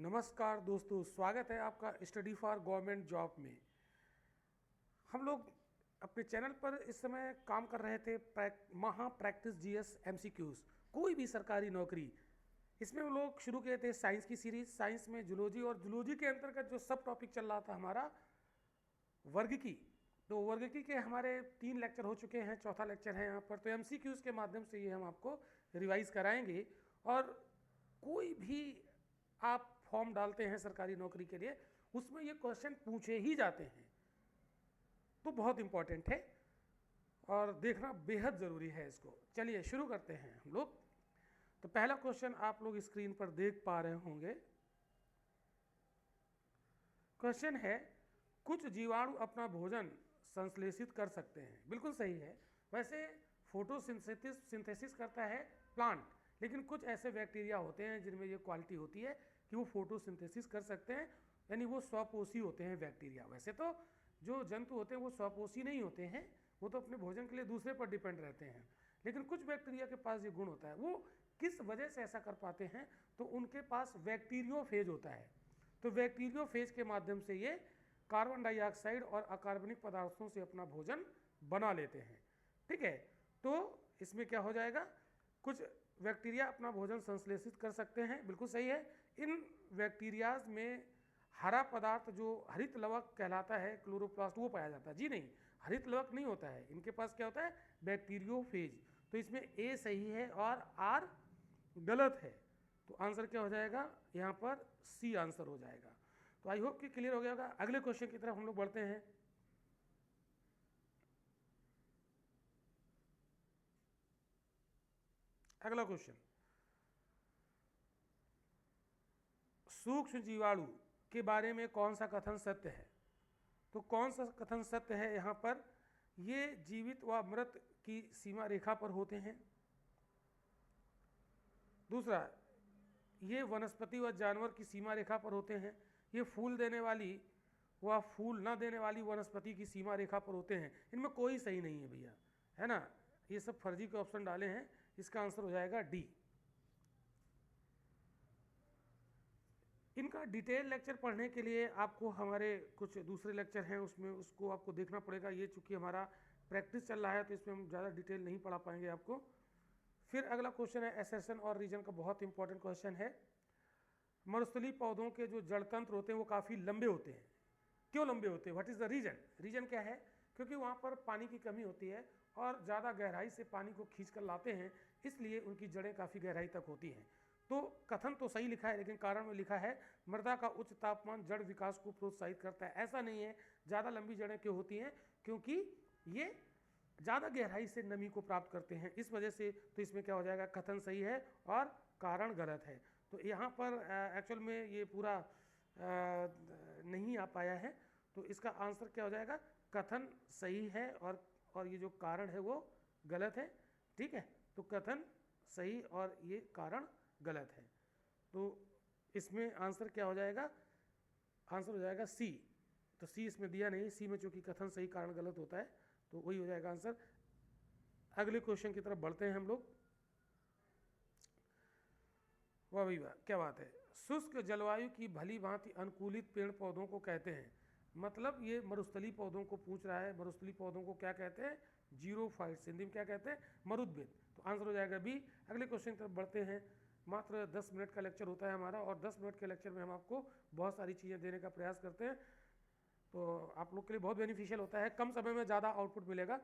नमस्कार दोस्तों, स्वागत है आपका स्टडी फॉर गवर्नमेंट जॉब में। हम लोग अपने चैनल पर इस समय काम कर रहे थे महा प्रैक्टिस जीएस एमसीक्यूज, कोई भी सरकारी नौकरी। इसमें हम लोग शुरू किए थे साइंस की सीरीज, साइंस में जूलॉजी, और जूलॉजी के अंतर्गत जो सब टॉपिक चल रहा था हमारा वर्गिकी। तो वर्गिकी के हमारे 3 लेक्चर हो चुके हैं, चौथा लेक्चर है यहाँ पर। तो एमसीक्यूज के माध्यम से ये हम आपको रिवाइज कराएंगे। और कोई भी आप फॉर्म डालते हैं सरकारी नौकरी के लिए, उसमें ये क्वेश्चन पूछे ही जाते हैं, तो बहुत इंपॉर्टेंट है और देखना बेहद ज़रूरी है इसको। चलिए शुरू करते हैं हम लोग। तो पहला क्वेश्चन आप लोग स्क्रीन पर देख पा रहे होंगे। क्वेश्चन है, कुछ जीवाणु अपना भोजन संश्लेषित कर सकते हैं। बिल्कुल सही है। वैसे फोटोसिंथेसिस करता है प्लांट, लेकिन कुछ ऐसे बैक्टीरिया होते हैं जिनमें ये क्वालिटी होती है कि वो फोटोसिंथेसिस कर सकते हैं, यानी वो स्वपोषी होते हैं बैक्टीरिया। वैसे तो जो जंतु होते हैं वो स्वपोषी नहीं होते हैं, वो तो अपने भोजन के लिए दूसरे पर डिपेंड रहते हैं। लेकिन कुछ बैक्टीरिया के पास ये गुण होता है। वो किस वजह से ऐसा कर पाते हैं? तो उनके पास बैक्टीरियोफेज होता है। तो बैक्टीरियोफेज के माध्यम से ये कार्बन डाइऑक्साइड और अकार्बनिक पदार्थों से अपना भोजन बना लेते हैं। ठीक है, तो इसमें क्या हो जाएगा, कुछ बैक्टीरिया अपना भोजन संश्लेषित कर सकते हैं। बिल्कुल सही है। इन बैक्टीरियाज में हरा पदार्थ जो हरित लवक कहलाता है, क्लोरोप्लास्ट, वो पाया जाता है। जी नहीं, हरित लवक नहीं होता है। इनके पास क्या होता है, बैक्टीरियोफेज। तो इसमें ए सही है और आर गलत है। तो आंसर क्या हो जाएगा यहाँ पर? सी आंसर हो जाएगा। तो आई होप कि क्लियर हो गया होगा। अगले क्वेश्चन की तरफ हम लोग बढ़ते हैं। अगला क्वेश्चन, सूक्ष्म जीवाणु के बारे में कौन सा कथन सत्य है? तो कौन सा कथन सत्य है यहाँ पर? ये जीवित व मृत की सीमा रेखा पर होते हैं। दूसरा, ये वनस्पति व जानवर की सीमा रेखा पर होते हैं। ये फूल देने वाली व फूल न देने वाली वनस्पति की सीमा रेखा पर होते हैं। इनमें कोई सही नहीं है भैया, है ना। ये सब फर्जी के ऑप्शन डाले हैं। इसका आंसर हो जाएगा डी। इनका डिटेल लेक्चर पढ़ने के लिए आपको हमारे कुछ दूसरे लेक्चर हैं, उसमें उसको आपको देखना पड़ेगा। ये चूँकि हमारा प्रैक्टिस चल रहा है तो इसमें हम ज़्यादा डिटेल नहीं पढ़ा पाएंगे आपको। फिर अगला क्वेश्चन है एसेशन और रीजन का, बहुत इंपॉर्टेंट क्वेश्चन है। मरुस्थलीय पौधों के जो जड़ तंत्र होते हैं वो काफ़ी लंबे होते हैं। क्यों लंबे होते हैं? What is the reason? Reason क्या है? क्योंकि वहाँ पर पानी की कमी होती है और ज़्यादा गहराई से पानी को खींच कर लाते हैं, इसलिए उनकी जड़ें काफ़ी गहराई तक होती हैं। तो कथन तो सही लिखा है, लेकिन कारण में लिखा है मृदा का उच्च तापमान जड़ विकास को प्रोत्साहित करता है। ऐसा नहीं है। ज़्यादा लंबी जड़ें क्यों होती हैं? क्योंकि ये ज़्यादा गहराई से नमी को प्राप्त करते हैं, इस वजह से। तो इसमें क्या हो जाएगा, कथन सही है और कारण गलत है। तो यहाँ पर एक्चुअल में ये पूरा नहीं आ पाया है, तो इसका आंसर क्या हो जाएगा? कथन सही है और ये जो कारण है वो गलत है। ठीक है, तो कथन सही और ये कारण गलत है। तो इसमें आंसर क्या हो जाएगा? आंसर हो जाएगा सी। तो सी इसमें दिया नहीं, सी में चूंकि कथन सही कारण गलत होता है, तो वही हो जाएगा आंसर। अगले क्वेश्चन की तरफ बढ़ते हैं हम लोग। वाह भाई वाह, क्या बात है। शुष्क जलवायु की भली भांति अनुकूलित पेड़ पौधों को कहते हैं। मतलब ये मरुस्थलीय पौधों को पूछ रहा है। मरुस्थलीय पौधों को क्या कहते हैं? जीरोफाइट्स। हिंदी में क्या कहते हैं? मरुद्भिद। तो आंसर हो जाएगा बी। अगले क्वेश्चन की तरफ बढ़ते हैं। मात्र 10 मिनट का लेक्चर होता है हमारा, और 10 मिनट के लेक्चर में हम आपको बहुत सारी चीज़ें देने का प्रयास करते हैं, तो आप लोग के लिए बहुत बेनिफिशियल होता है। कम समय में ज़्यादा आउटपुट मिलेगा।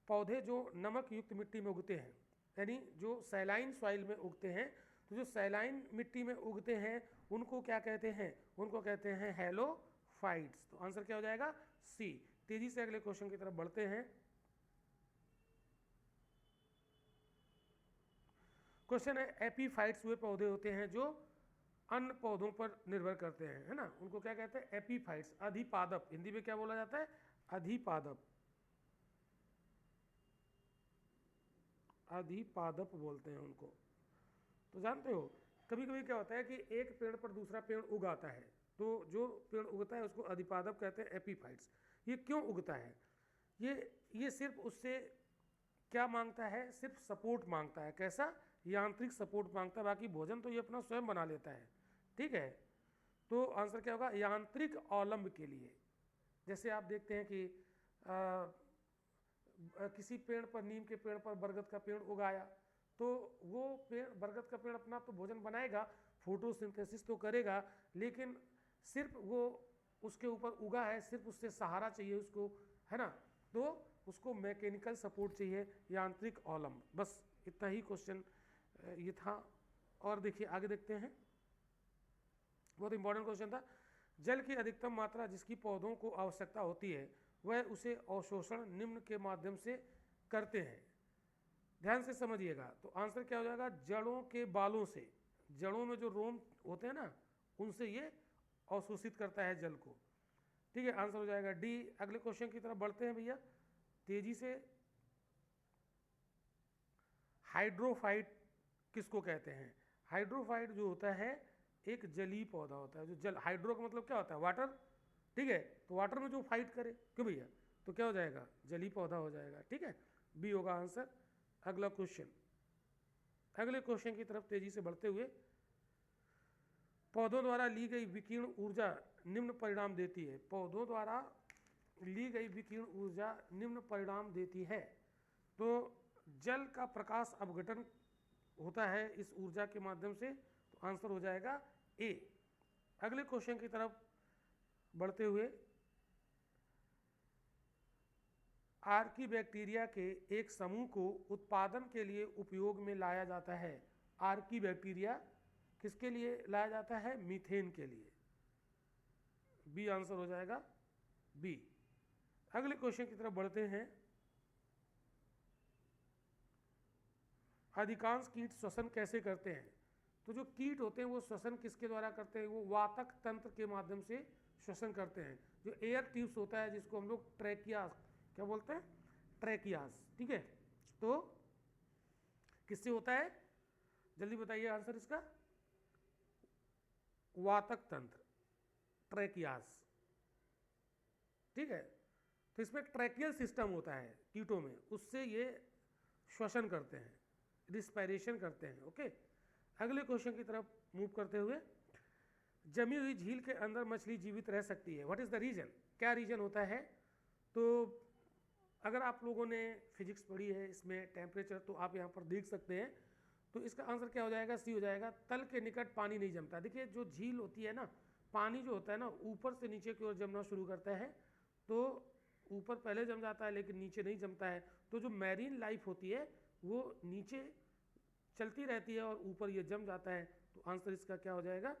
पौधे जो नमक युक्त मिट्टी में उगते हैं, यानी जो सैलाइन सॉइल में उगते हैं, तो जो सैलाइन मिट्टी में उगते हैं उनको क्या कहते हैं? उनको कहते हैं हैलोफाइट्स। तो आंसर क्या हो जाएगा? सी। तेजी से अगले क्वेश्चन की तरफ बढ़ते हैं। क्वेश्चन है, एपीफाइट्स वे पौधे होते हैं जो अन्य पौधों पर निर्भर करते हैं, है ना। उनको क्या कहते हैं? एपीफाइट्स। अधिपादप, हिंदी में क्या बोला जाता है? अधिपादप। अधिपादप बोलते हैं उनको। तो जानते हो, कभी कभी क्या होता है कि एक पेड़ पर दूसरा पेड़ उग आता है, तो जो पेड़ उगता है उसको अधिपादप कहते हैं, एपीफाइट्स। ये क्यों उगता है? ये सिर्फ उससे क्या मांगता है? सिर्फ सपोर्ट मांगता है। कैसा? यांत्रिक सपोर्ट मांगता है। बाकी भोजन तो ये अपना स्वयं बना लेता है। ठीक है, तो आंसर क्या होगा, यांत्रिक अवलंब के लिए। जैसे आप देखते हैं कि किसी पेड़ पर, नीम के पेड़ पर बरगद का पेड़ उगाया, तो वो पेड़, बरगद का पेड़ अपना तो भोजन बनाएगा, फोटोसिंथेसिस तो करेगा, लेकिन सिर्फ वो उसके ऊपर उगा है, सिर्फ उससे सहारा चाहिए उसको, है ना, तो उसको मैकेनिकल सपोर्ट चाहिए, यांत्रिक अवलंब। बस इतना ही क्वेश्चन ये था। और देखिए आगे देखते हैं, बहुत इंपॉर्टेंट क्वेश्चन था। जल की अधिकतम मात्रा जिसकी पौधों को आवश्यकता होती है वह उसे अवशोषण निम्न के माध्यम से करते हैं। ध्यान से समझिएगा, तो आंसर क्या हो जाएगा, जड़ों के बालों से, जड़ों में जो रोम होते हैं ना, उनसे ये अवशोषित करता है जल को। ठीक है, आंसर हो जाएगा डी। अगले क्वेश्चन की तरफ बढ़ते हैं भैया तेजी से। हाइड्रोफाइट किसको कहते हैं? हाइड्रोफाइट जो होता है एक जलीय पौधा होता है, जो जल, हाइड्रो का मतलब क्या होता है, वाटर। ठीक है, तो वाटर में जो फाइट करे, क्यों भैया, तो क्या हो जाएगा, जलीय पौधा हो जाएगा। ठीक है, बी होगा आंसर। अगला क्वेश्चन, अगले क्वेश्चन की तरफ तेजी से बढ़ते हुए, पौधों द्वारा ली गई विकिरण ऊर्जा निम्न परिणाम देती है। पौधों द्वारा ली गई विकिरण ऊर्जा निम्न परिणाम देती है। तो जल का प्रकाश अपघटन होता है इस ऊर्जा के माध्यम से, तो आंसर हो जाएगा ए। अगले क्वेश्चन की तरफ बढ़ते हुए, आर्की बैक्टीरिया के एक समूह को उत्पादन के लिए उपयोग में लाया जाता है। आर्की बैक्टीरिया किसके लिए लाया जाता है, मीथेन के लिए। बी आंसर हो जाएगा, बी। अगले क्वेश्चन की तरफ बढ़ते हैं, अधिकांश कीट श्वसन कैसे करते हैं? तो जो कीट होते हैं वो श्वसन किसके द्वारा करते हैं, वो वातक तंत्र के माध्यम से श्वसन करते हैं। जो एयर ट्यूब्स होता है जिसको हम लोग ट्रैकियास, क्या बोलते हैं, ट्रैकियास। ठीक है, तो किससे होता है, जल्दी बताइए आंसर इसका, वातक तंत्र, ट्रैकियास। ठीक है, तो इसमें ट्रैकियल सिस्टम होता है कीटों में, उससे ये श्वसन करते हैं, रिस्पायरेशन करते हैं। ओके, अगले क्वेश्चन की तरफ मूव करते हुए, जमी हुई झील के अंदर मछली जीवित रह सकती है, व्हाट इज द रीजन? क्या रीजन होता है? तो अगर आप लोगों ने फिजिक्स पढ़ी है, इसमें टेम्परेचर तो आप यहाँ पर देख सकते हैं, तो इसका आंसर क्या हो जाएगा, सी हो जाएगा। तल के निकट पानी नहीं जमता। देखिए जो झील होती है ना, पानी जो होता है ना, ऊपर से नीचे की ओर जमना शुरू करता है, तो ऊपर पहले जम जाता है लेकिन नीचे नहीं जमता है। तो जो मैरीन लाइफ होती है वो नीचे चलती रहती है और ऊपर ये जम जाता है, तो आंसर इसका क्या हो जाएगा,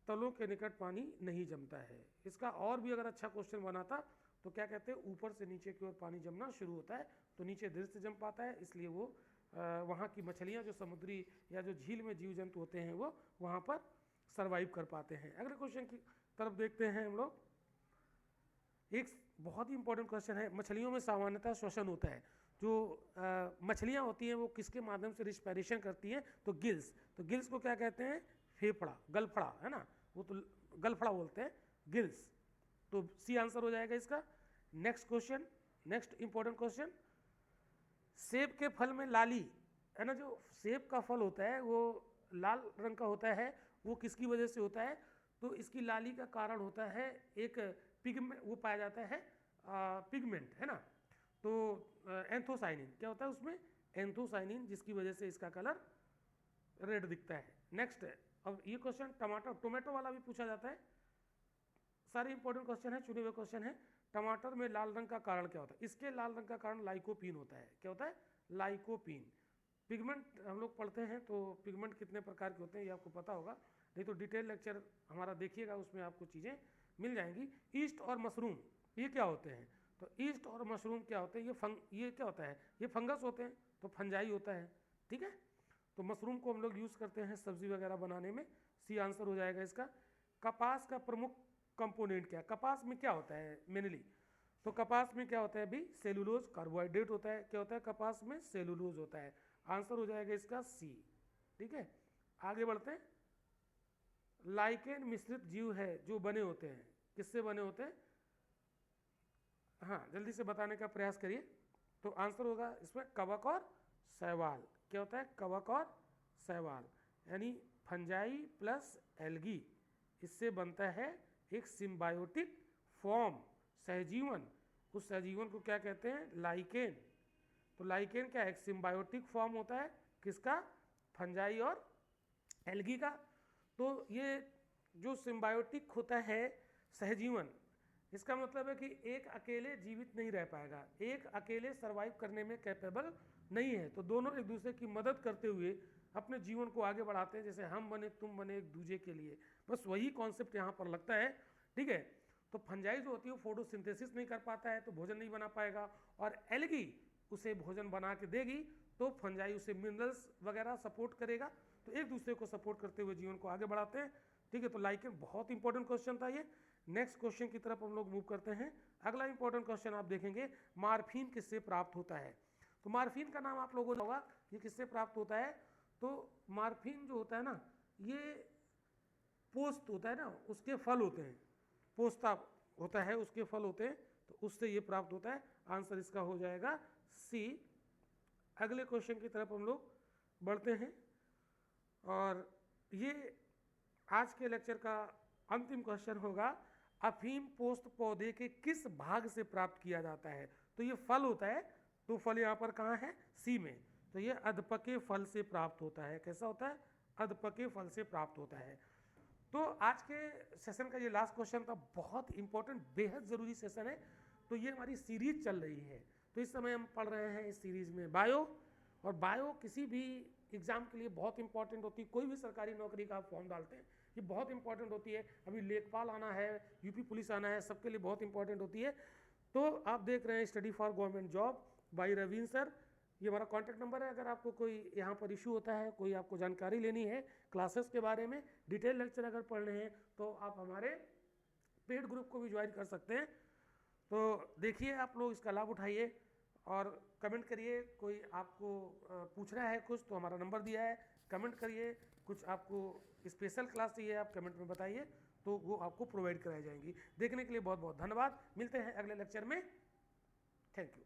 तलों के निकट पानी नहीं जमता है। इसका और भी अगर अच्छा क्वेश्चन बना था तो क्या कहते हैं, ऊपर से नीचे की ओर पानी जमना शुरू होता है, तो नीचे देर से जम पाता है, इसलिए वो वहाँ की मछलियाँ जो समुद्री या जो झील में जीव जंतु होते हैं वो वहाँ पर सर्वाइव कर पाते हैं। अगले क्वेश्चन की तरफ देखते हैं हम लोग, एक बहुत ही इंपॉर्टेंट क्वेश्चन है, मछलियों में सामान्यतः श्वसन होता है। जो मछलियाँ होती हैं वो किसके माध्यम से रिस्पायरेशन करती हैं, तो गिल्स। तो गिल्स को क्या कहते हैं, फेफड़ा, गलफड़ा, है ना, वो तो गलफड़ा बोलते हैं, गिल्स। तो सी आंसर हो जाएगा इसका। Next question, next important question, सेब के फल में लाली, है ना, जो सेब का फल होता है वो लाल रंग का होता है, वो किसकी वजह से होता है? तो इसकी लाली का कारण होता है एक पिगमेंट, वो पाया जाता है पिगमेंट, है ना, तो एंथोसाइनिन, क्या होता है उसमें, एंथोसाइनिन, जिसकी वजह से इसका कलर रेड दिखता है। नेक्स्ट है, अब ये क्वेश्चन टमाटर, टोमेटो वाला भी पूछा जाता है, सारे इंपॉर्टेंट क्वेश्चन है, चुने हुए क्वेश्चन है। टमाटर में लाल रंग का कारण क्या होता है? इसके लाल रंग का कारण लाइकोपीन होता है। क्या होता है? लाइकोपीन। पिगमेंट हम लोग पढ़ते हैं तो पिगमेंट कितने प्रकार के होते हैं ये आपको पता होगा, नहीं तो डिटेल लेक्चर हमारा देखिएगा, उसमें आपको चीज़ें मिल जाएंगी। ईस्ट और मशरूम ये क्या होते हैं? तो ईस्ट और मशरूम क्या होते हैं? ये क्या होता है? ये फंगस होते हैं, तो फंजाई होता है। ठीक है, तो मशरूम को हम लोग यूज़ करते हैं सब्जी वगैरह बनाने में। सी आंसर हो जाएगा इसका। कपास का प्रमुख कंपोनेंट क्या है? कपास में क्या होता है मेनली? तो कपास में क्या होता है अभी? सेलुलोज, कार्बोहाइड्रेट होता है। क्या होता है कपास में? सेलुलोज होता है। आंसर हो जाएगा इसका सी। ठीक है, आगे बढ़ते हैं। लाइकेन मिश्रित जीव है जो बने होते हैं, किससे बने होते हैं? हाँ, जल्दी से बताने का प्रयास करिए। तो आंसर होगा इसमें कवक और शैवाल। क्या होता है? कवक और शैवाल, यानी फंजाई प्लस एल्गी, इससे बनता है एक सिम्बायोटिक फॉर्म, सहजीवन। उस सहजीवन को क्या कहते हैं? लाइकेन। तो लाइकेन क्या है? एक सिम्बायोटिक फॉर्म होता है किसका? फंजाई और एल्गी का। तो ये जो सिम्बायोटिक होता है सहजीवन, इसका मतलब है कि एक अकेले जीवित नहीं रह पाएगा, एक अकेले सरवाइव करने में कैपेबल नहीं है। तो दोनों एक दूसरे की मदद करते हुए अपने जीवन को आगे बढ़ाते हैं, जैसे हम बने तुम बने एक दूसरे के लिए। बस वही कॉन्सेप्ट यहाँ पर लगता है, ठीक है। तो फंजाई जो होती है वो फोटोसिंथेसिस नहीं कर पाता है तो भोजन नहीं बना पाएगा, और एल्गी उसे भोजन बना के देगी, तो फंजाई उसे मिनरल्स वगैरह सपोर्ट करेगा। तो एक दूसरे को सपोर्ट करते हुए जीवन को आगे बढ़ाते हैं, ठीक है। तो लाइकेन बहुत इंपॉर्टेंट क्वेश्चन था ये। नेक्स्ट क्वेश्चन की तरफ हम लोग मूव करते हैं। अगला इंपॉर्टेंट क्वेश्चन आप देखेंगे, मार्फिन किससे प्राप्त होता है? तो मार्फिन का नाम आप लोगों को होगा, ये किससे प्राप्त होता है? तो मार्फिन जो होता है ना, ये पोस्त होता है ना, उसके फल होते हैं, पोस्ता होता है उसके फल होते हैं, तो उससे ये प्राप्त होता है। आंसर इसका हो जाएगा सी। अगले क्वेश्चन की तरफ हम लोग बढ़ते हैं, और ये आज के लेक्चर का अंतिम क्वेश्चन होगा, अफीम पोस्त पौधे के किस भाग से प्राप्त किया जाता है? तो ये फल होता है, तो फल यहाँ पर कहाँ है? सी में। तो ये अधपके फल से प्राप्त होता है। कैसा होता है? अधपके फल से प्राप्त होता है। तो आज के सेशन का ये लास्ट क्वेश्चन था, बहुत इंपॉर्टेंट, बेहद ज़रूरी सेशन है। तो ये हमारी सीरीज चल रही है, तो इस समय हम पढ़ रहे हैं इस सीरीज में बायो, और बायो किसी भी एग्जाम के लिए बहुत इंपॉर्टेंट होती है। कोई भी सरकारी नौकरी का आप फॉर्म डालते हैं, ये बहुत इंपॉर्टेंट होती है। अभी लेखपाल आना है, यूपी पुलिस आना है, सबके लिए बहुत इंपॉर्टेंट होती है। तो आप देख रहे हैं study for government job by Raveen sir. ये हमारा कॉन्टैक्ट नंबर है। अगर आपको कोई यहाँ पर इशू होता है, कोई आपको जानकारी लेनी है क्लासेस के बारे में, डिटेल लेक्चर अगर पढ़ने हैं, तो आप हमारे पेड ग्रुप को भी ज्वाइन कर सकते हैं। तो देखिए, आप लोग इसका लाभ उठाइए और कमेंट करिए। कोई आपको पूछना है कुछ, तो हमारा नंबर दिया है, कमेंट करिए। कुछ आपको स्पेशल क्लास चाहिए, आप कमेंट में बताइए, तो वो आपको प्रोवाइड कराई जाएंगी। देखने के लिए बहुत बहुत धन्यवाद। मिलते हैं अगले लेक्चर में। Thank you.